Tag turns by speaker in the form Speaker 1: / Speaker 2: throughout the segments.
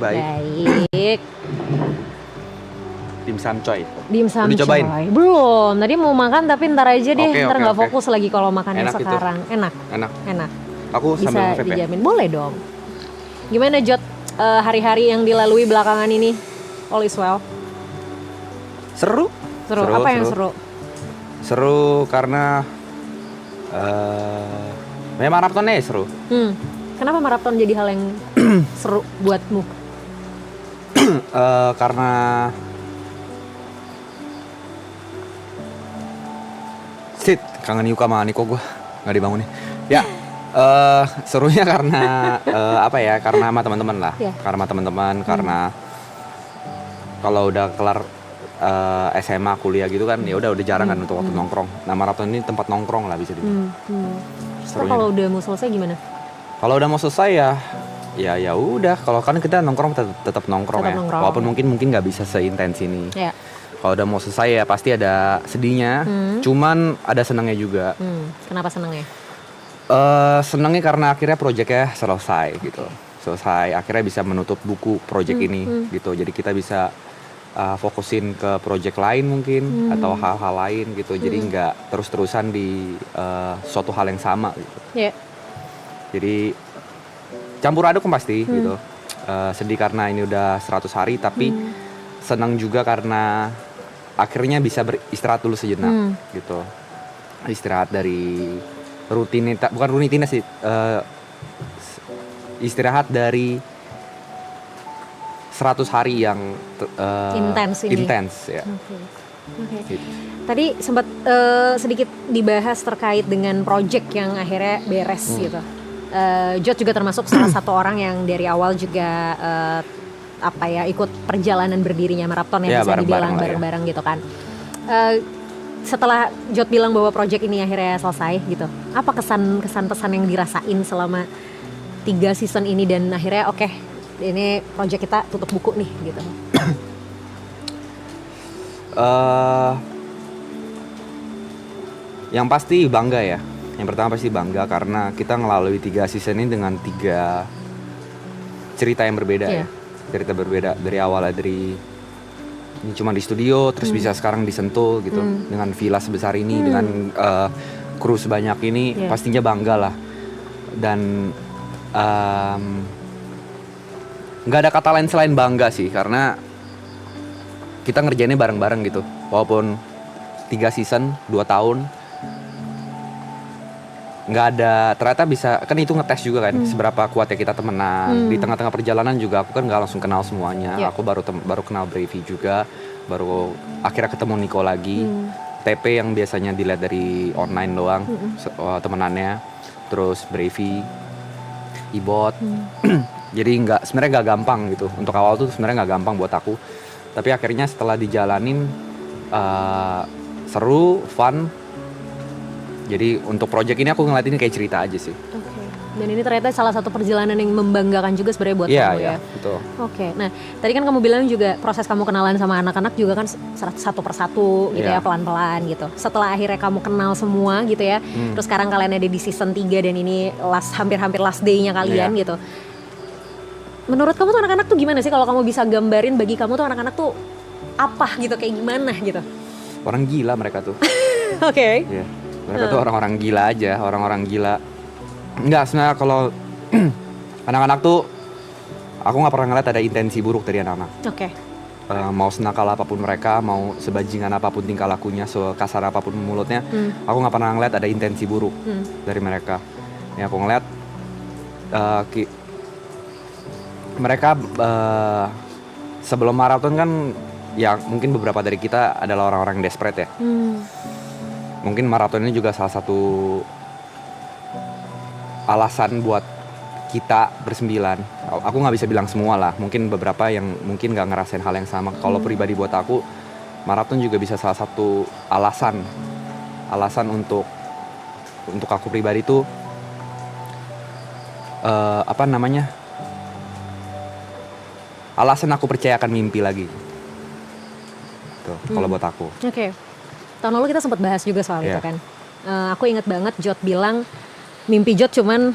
Speaker 1: Baik.
Speaker 2: Baik.
Speaker 1: Dimsum coy.
Speaker 2: Dimsum
Speaker 1: Udah cobain?
Speaker 2: coy. Belum. Tadi mau makan tapi ntar aja deh.
Speaker 1: Oke,
Speaker 2: Ntar
Speaker 1: oke,
Speaker 2: nggak
Speaker 1: oke.
Speaker 2: fokus lagi kalau makannya
Speaker 1: Enak itu.
Speaker 2: sekarang. Enak.
Speaker 1: Enak. Aku
Speaker 2: Bisa
Speaker 1: sambil nge-vape ya.
Speaker 2: dijamin. Boleh dong. Gimana Jot hari-hari yang dilalui belakangan ini? All is well.
Speaker 1: Seru.
Speaker 2: Apa yang seru?
Speaker 1: Seru karena memang maratonnya ya seru.
Speaker 2: Kenapa maraton jadi hal yang seru buatmu?
Speaker 1: Karena kangen Yuka sama Niko gue nggak dibangunin. Ya, serunya karena karena sama teman-teman lah.
Speaker 2: Yeah.
Speaker 1: Karena sama teman-teman, karena kalau udah kelar SMA kuliah gitu kan, ya udah jarang kan untuk waktu nongkrong. Nah maraton ini tempat nongkrong lah bisa dibilang.
Speaker 2: Terus kalau udah mau selesai gimana?
Speaker 1: Kalau udah mau selesai ya udah. Kalau kan kita nongkrong tetap nongkrong ya.
Speaker 2: Nongkrong.
Speaker 1: Walaupun mungkin nggak bisa seintens ini.
Speaker 2: Ya.
Speaker 1: Kalau udah mau selesai ya pasti ada sedihnya. Cuman ada senangnya juga.
Speaker 2: Kenapa senangnya?
Speaker 1: Senangnya karena akhirnya proyeknya selesai gitu. Selesai. Akhirnya bisa menutup buku proyek ini gitu. Jadi kita bisa fokusin ke proyek lain mungkin atau hal-hal lain gitu. Jadi nggak terus-terusan di suatu hal yang sama gitu.
Speaker 2: Yeah.
Speaker 1: Jadi campur aduk pasti gitu. Sedih karena ini udah 100 hari tapi senang juga karena akhirnya bisa beristirahat dulu sejenak gitu. Istirahat dari bukan rutinitas sih. Istirahat dari 100 hari yang intens ya.
Speaker 2: Okay. Tadi sempat sedikit dibahas terkait dengan project yang akhirnya beres gitu. Jot juga termasuk salah satu orang yang dari awal juga ikut perjalanan berdirinya maraton ya, bisa dibilang bareng-bareng gitu kan. Setelah Jot bilang bahwa project ini akhirnya selesai gitu, apa kesan pesan yang dirasain selama 3 season ini dan akhirnya oke, ini project kita tutup buku nih gitu?
Speaker 1: Yang pasti bangga ya. Yang pertama pasti bangga karena kita ngelalui 3 season ini dengan 3 cerita yang berbeda ya. Cerita berbeda dari awalnya dari ini cuma di studio terus bisa sekarang disentuh gitu dengan villa sebesar ini dengan kru sebanyak ini pastinya bangga lah. Dan nggak ada kata lain selain bangga sih karena kita ngerjainnya bareng-bareng gitu. Walaupun 3 season 2 tahun nggak ada, ternyata bisa kan itu ngetes juga kan seberapa kuatnya kita temenan. Di tengah-tengah perjalanan juga aku kan nggak langsung kenal semuanya. Aku baru kenal Brevi juga, baru akhirnya ketemu Niko lagi. TP yang biasanya dilihat dari online doang temenannya, terus Brevi, Ibot. Jadi sebenarnya nggak gampang gitu. Untuk awal tuh sebenarnya nggak gampang buat aku, tapi akhirnya setelah dijalanin seru, fun. Jadi untuk project ini aku ngeliat ini kayak cerita aja sih.
Speaker 2: Oke. Dan ini ternyata salah satu perjalanan yang membanggakan juga sebenarnya buat kamu ya. Iya,
Speaker 1: betul.
Speaker 2: Oke. Nah, tadi kan kamu bilang juga proses kamu kenalan sama anak-anak juga kan satu persatu gitu ya, pelan-pelan gitu. Setelah akhirnya kamu kenal semua gitu ya. Terus sekarang kalian ada di season 3 dan ini hampir-hampir last day-nya kalian gitu. Menurut kamu tuh anak-anak tuh gimana sih, kalau kamu bisa gambarin bagi kamu tuh anak-anak tuh apa gitu, kayak gimana gitu?
Speaker 1: Orang gila mereka tuh.
Speaker 2: Oke.
Speaker 1: Iya. Mereka tuh orang-orang gila aja, orang-orang gila. Enggak, sebenarnya kalau anak-anak tuh aku nggak pernah ngeliat ada intensi buruk dari anak-anak.
Speaker 2: Oke.
Speaker 1: Mau senakal apapun mereka, mau sebajingan apapun tingkah lakunya, sekasar apapun mulutnya, aku nggak pernah ngeliat ada intensi buruk dari mereka. Ya aku ngeliat mereka sebelum maraton kan ya mungkin beberapa dari kita adalah orang-orang yang desperate ya. Mungkin maraton ini juga salah satu alasan buat kita bersembilan. Aku nggak bisa bilang semua lah, mungkin beberapa yang mungkin nggak ngerasain hal yang sama. Kalau pribadi buat aku, maraton juga bisa salah satu alasan untuk aku pribadi itu alasan aku percaya akan mimpi lagi. Tuh, kalau buat aku.
Speaker 2: Oke. Tahun lalu kita sempat bahas juga soal itu kan. Aku ingat banget Jot bilang mimpi Jot cuman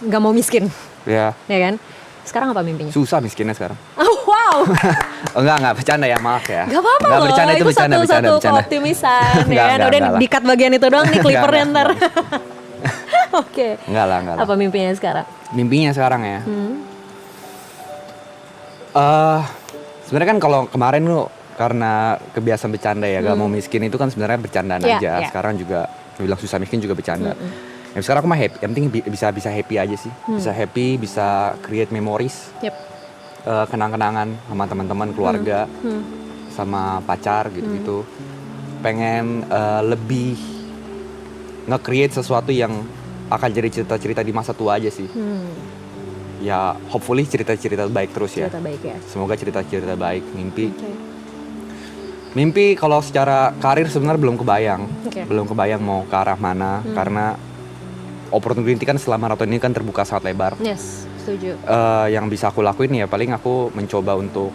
Speaker 2: nggak mau miskin.
Speaker 1: Iya.
Speaker 2: Ya kan? Sekarang apa mimpinya?
Speaker 1: Susah miskinnya sekarang.
Speaker 2: Oh, wow.
Speaker 1: Enggak bercanda ya, maaf ya.
Speaker 2: Gak apa-apa
Speaker 1: Nggak,
Speaker 2: loh,
Speaker 1: bercanda itu bercanda.
Speaker 2: satu keoptimisan ya kan. Udah
Speaker 1: Enggak lah.
Speaker 2: di-cut bagian itu doang nih clippernya ntar. Oke.
Speaker 1: Enggak lah.
Speaker 2: Apa mimpinya sekarang?
Speaker 1: Mimpinya sekarang ya. Sebenarnya kan kalau kemarin lu karena kebiasaan bercanda ya, gak mau miskin itu kan sebenarnya bercandaan
Speaker 2: Iya,
Speaker 1: aja.
Speaker 2: iya.
Speaker 1: Sekarang juga bilang susah miskin juga bercanda. Ya sekarang aku mah happy, yang penting bisa happy aja sih. Bisa happy, bisa create memories,
Speaker 2: Yep.
Speaker 1: kenang-kenangan sama teman-teman, keluarga, sama pacar gitu-gitu. Pengen lebih nge-create sesuatu yang akan jadi cerita-cerita di masa tua aja sih. Ya hopefully cerita-cerita baik terus ya.
Speaker 2: Cerita baik ya.
Speaker 1: Semoga cerita-cerita baik, mimpi.
Speaker 2: Oke.
Speaker 1: Mimpi kalau secara karir sebenarnya belum kebayang.
Speaker 2: Oke.
Speaker 1: Belum kebayang mau ke arah mana karena opportunity kan setelah maraton ini kan terbuka sangat lebar.
Speaker 2: Yes, setuju.
Speaker 1: Yang bisa aku lakuin ya paling aku mencoba untuk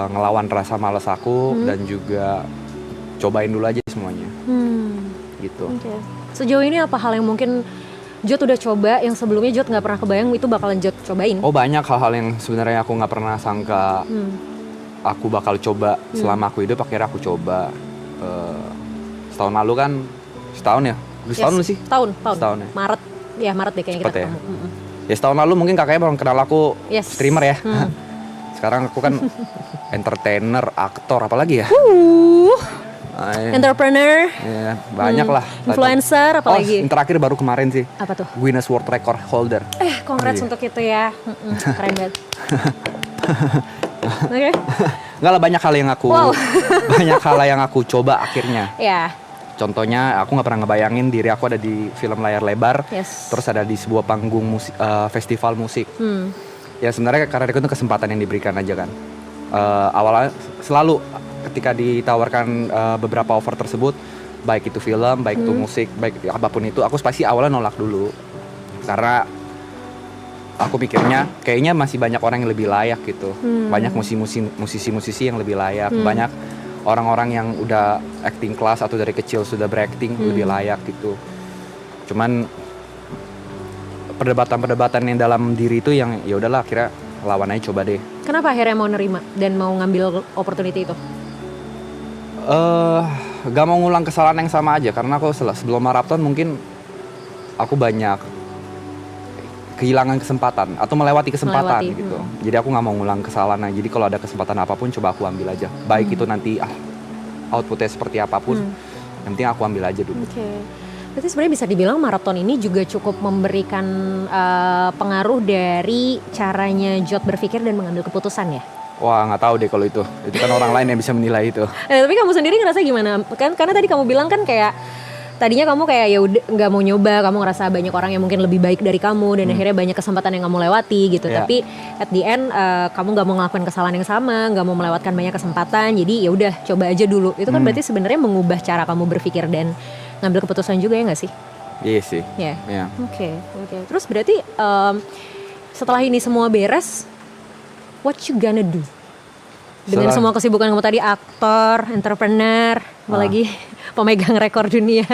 Speaker 1: ngelawan rasa malas aku dan juga cobain dulu aja semuanya. Gitu.
Speaker 2: Oke. Sejauh ini apa hal yang mungkin Jod udah coba yang sebelumnya Jod nggak pernah kebayang itu bakalan Jod cobain?
Speaker 1: Oh banyak hal-hal yang sebenarnya aku nggak pernah sangka aku bakal coba selama aku hidup, akhirnya aku coba. Setahun lalu kan, setahun ya? Udah setahun lu sih?
Speaker 2: Tahun.
Speaker 1: Setahun ya?
Speaker 2: Maret deh kayaknya kita
Speaker 1: Cepet ya?
Speaker 2: ketemu.
Speaker 1: Ya setahun lalu mungkin kakaknya baru kenal aku
Speaker 2: Yes.
Speaker 1: streamer ya. Sekarang aku kan entertainer, aktor, apalagi ya?
Speaker 2: Entrepreneur,
Speaker 1: Ya, banyak lah.
Speaker 2: influencer, apalagi?
Speaker 1: Yang terakhir baru kemarin sih,
Speaker 2: Apa tuh?
Speaker 1: Guinness World Record holder.
Speaker 2: Congrats
Speaker 1: Iya.
Speaker 2: untuk itu ya. Keren banget. Oke.
Speaker 1: Enggak lah, banyak hal yang aku
Speaker 2: Wow.
Speaker 1: banyak hal yang aku coba akhirnya.
Speaker 2: Ya.
Speaker 1: Contohnya aku nggak pernah ngebayangin diri aku ada di film layar lebar,
Speaker 2: Yes.
Speaker 1: terus ada di sebuah panggung musik, festival musik. Ya sebenarnya karena itu kesempatan yang diberikan aja kan. Awalnya selalu ketika ditawarkan beberapa offer tersebut, baik itu film, baik itu musik, baik apapun itu, aku pasti awalnya nolak dulu karena aku pikirnya kayaknya masih banyak orang yang lebih layak gitu. Banyak musisi-musisi yang lebih layak, banyak orang-orang yang udah acting class atau dari kecil sudah berakting lebih layak gitu. Cuman perdebatan-perdebatan yang dalam diri itu yang ya udahlah akhirnya lawan aja, coba deh.
Speaker 2: Kenapa akhirnya mau nerima dan mau ngambil opportunity itu?
Speaker 1: Gak mau ngulang kesalahan yang sama aja karena aku sebelum maraton mungkin aku banyak kehilangan kesempatan atau melewati kesempatan gitu. Jadi aku nggak mau ngulang kesalahan. Jadi kalau ada kesempatan apapun coba aku ambil aja. Baik itu nanti outputnya seperti apapun, yang penting aku ambil aja dulu.
Speaker 2: Oke. Berarti sebenarnya bisa dibilang maraton ini juga cukup memberikan pengaruh dari caranya Jod berpikir dan mengambil keputusan ya?
Speaker 1: Wah nggak tahu deh kalau itu kan orang lain yang bisa menilai itu.
Speaker 2: Tapi kamu sendiri ngerasa gimana? Kan karena tadi kamu bilang kan kayak tadinya kamu kayak ya udah nggak mau nyoba, kamu ngerasa banyak orang yang mungkin lebih baik dari kamu dan akhirnya banyak kesempatan yang kamu lewati gitu.
Speaker 1: Yeah.
Speaker 2: Tapi at the end kamu nggak mau ngelakuin kesalahan yang sama, nggak mau melewatkan banyak kesempatan. Jadi ya udah coba aja dulu. Itu kan berarti sebenarnya mengubah cara kamu berpikir dan ngambil keputusan juga ya nggak sih?
Speaker 1: Iya sih.
Speaker 2: Ya.
Speaker 1: Yeah.
Speaker 2: Oke. Terus berarti setelah ini semua beres, what you gonna do? Dengan semua kesibukan kamu tadi, aktor, entrepreneur, apalagi pemegang rekor dunia.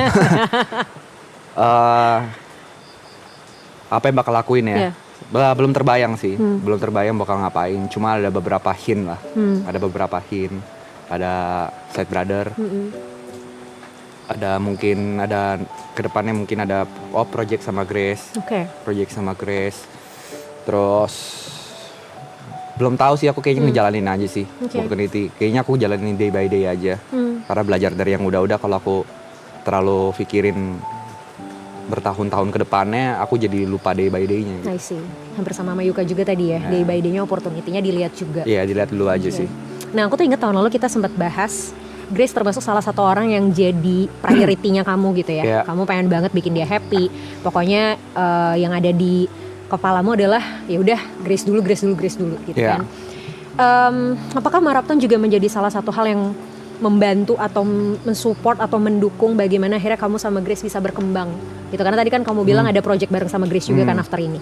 Speaker 1: Apa yang bakal lakuin ya?
Speaker 2: Yeah.
Speaker 1: Belum terbayang sih, belum terbayang bakal ngapain. Cuma ada beberapa hint lah, ada beberapa hint. Ada Side Brother, ada mungkin ada kedepannya mungkin ada project sama Grace, project sama Grace. Terus belum tahu sih, aku kayaknya ngejalanin aja sih opportunity. Kayaknya aku jalanin day by day aja. Karena belajar dari yang udah-udah, kalau aku terlalu pikirin bertahun-tahun ke depannya, aku jadi lupa day by day-nya.
Speaker 2: I see. Hampir sama Yuka juga tadi ya, day by day-nya opportunity-nya dilihat juga.
Speaker 1: Iya, dilihat dulu aja sih.
Speaker 2: Nah, aku tuh inget tahun lalu kita sempat bahas Grace termasuk salah satu orang yang jadi priority-nya kamu gitu ya. Kamu pengen banget bikin dia happy. Pokoknya yang ada di kepalamu adalah ya udah Grace dulu gitu kan. Apakah maraton juga menjadi salah satu hal yang membantu atau mensupport atau mendukung bagaimana akhirnya kamu sama Grace bisa berkembang gitu? Karena tadi kan kamu bilang ada project bareng sama Grace juga kan after ini.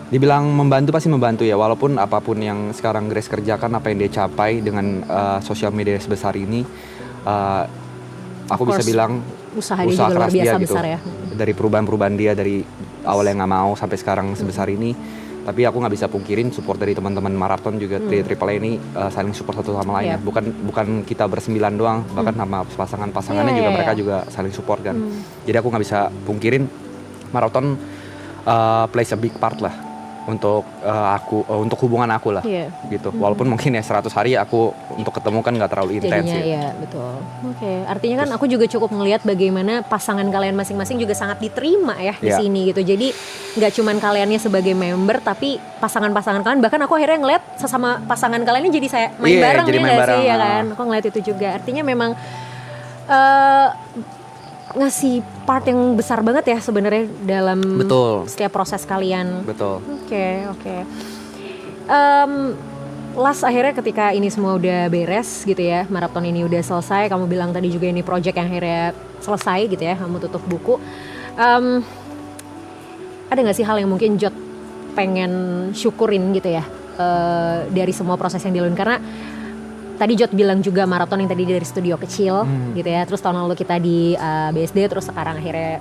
Speaker 1: Dibilang membantu pasti membantu ya, walaupun apapun yang sekarang Grace kerjakan, apa yang dia capai dengan sosial media sebesar ini, aku bisa bilang
Speaker 2: usaha dia juga luar biasa
Speaker 1: dia gitu.
Speaker 2: Besar ya.
Speaker 1: Dari perubahan-perubahan dia dari awal yang nggak mau sampai sekarang sebesar ini, Tapi aku nggak bisa pungkirin support dari teman-teman maraton juga dari Triple A ini saling support satu sama lain.
Speaker 2: Yep.
Speaker 1: Bukan kita bersembilan doang, bahkan sama pasangannya juga mereka juga saling support kan. Jadi aku nggak bisa pungkirin maraton plays a big part lah untuk untuk hubungan aku lah, gitu. Walaupun mungkin ya 100 hari aku untuk ketemu kan nggak terlalu intens ya.
Speaker 2: Iya betul. Oke, artinya kan aku juga cukup ngelihat bagaimana pasangan kalian masing-masing juga sangat diterima ya di sini gitu. Jadi nggak cuman kaliannya sebagai member, tapi pasangan-pasangan kalian, bahkan aku akhirnya ngelihat sesama pasangan kalian ini jadi saya main bareng ya nggak sih ya kan? Aku ngelihat itu juga. Artinya memang ngasih part yang besar banget ya sebenarnya dalam setiap proses kalian.
Speaker 1: Betul.
Speaker 2: Oke. Last akhirnya ketika ini semua udah beres gitu ya, maraton ini udah selesai, kamu bilang tadi juga ini project yang akhirnya selesai gitu ya, kamu tutup buku. Ada nggak sih hal yang mungkin Jot pengen syukurin gitu ya dari semua proses yang dilalui? Karena tadi Jot bilang juga maraton yang tadi dari studio kecil gitu ya, terus tahun lalu kita di BSD, terus sekarang akhirnya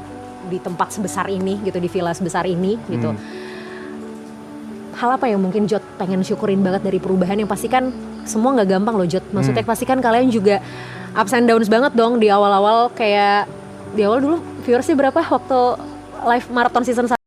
Speaker 2: di tempat sebesar ini gitu, di villa sebesar ini gitu. Hal apa yang mungkin Jot pengen syukurin banget dari perubahan yang pasti kan semua nggak gampang loh Jot, maksudnya pasti kan kalian juga ups and downs banget dong di awal-awal, kayak di awal dulu viewersnya berapa waktu live maraton season 1?